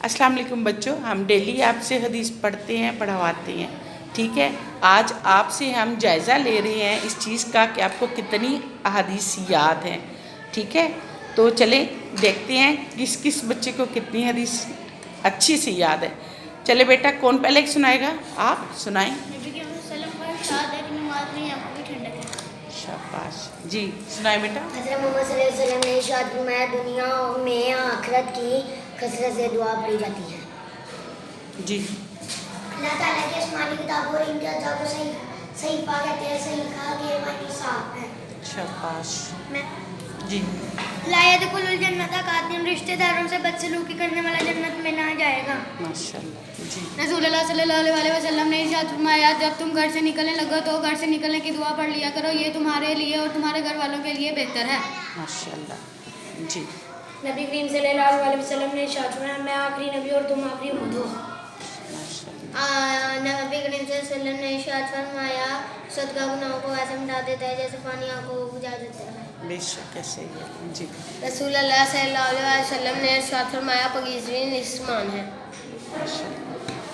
السلام علیکم بچوں، ہم ڈیلی آپ سے حدیث پڑھتے ہیں، پڑھواتے ہیں، ٹھیک ہے۔ آج آپ سے ہم جائزہ لے رہے ہیں اس چیز کا کہ آپ کو کتنی احادیث یاد ہیں، ٹھیک ہے۔ تو چلیں دیکھتے ہیں کس کس بچے کو کتنی حدیث اچھی سی یاد ہے۔ چلے بیٹا، کون پہلے سنائے گا؟ آپ سنائیں۔ نبی کے وسلم کا ارشاد ہے کہ نماز میں آنکھوں کی ٹھنڈک ہے۔ شاباش، جی سنائیں بیٹا۔ حضرت محمد صلی اللہ علیہ وسلم نے ارشاد فرمایا، دنیا میں آخرت کی کثرت سے دعا پڑھی جاتی ہے۔ جی اللہ تعالیٰ کی آسمانی کتابوں اور ان کے اجزاء کو صحیفہ کہتے ہیں، صحیفہ کے معنی صاف ہے۔ شاباش، جی لا يدخل الجنت قاتل، رشتہ داروں سے بدسلوکی کرنے والا جنت میں نہ جائے گا۔ ماشاء اللہ، جی رسول اللہ صلی اللہ علیہ وسلم نے ارشاد فرمایا، جب تم گھر سے نکلنے لگو تو گھر سے نکلنے کی دعا پڑھ لیا کرو، یہ تمہارے لیے اور تمہارے گھر والوں کے لیے بہتر ہے۔ ماشاء اللہ، جی نبی کریم صلی اللہ علیہ وسلم نے ارشاد فرمایا، میں آخری نبی اور تم آخری امت ہو۔ ماشاء اللہ، نبی کریم صلی اللہ علیہ وسلم نے ارشاد فرمایا، صدقہ گناہوں کو ایسے مٹا دیتا ہے جیسے پانی آنکھوں کو بجھا دیتا ہے۔ بے شک ایسے ہی ہے، جی رسول اللہ صلی اللہ علیہ وسلم نے ارشاد فرمایا، پکیزگی نصف ایمان ہے۔ ماشاء اللہ۔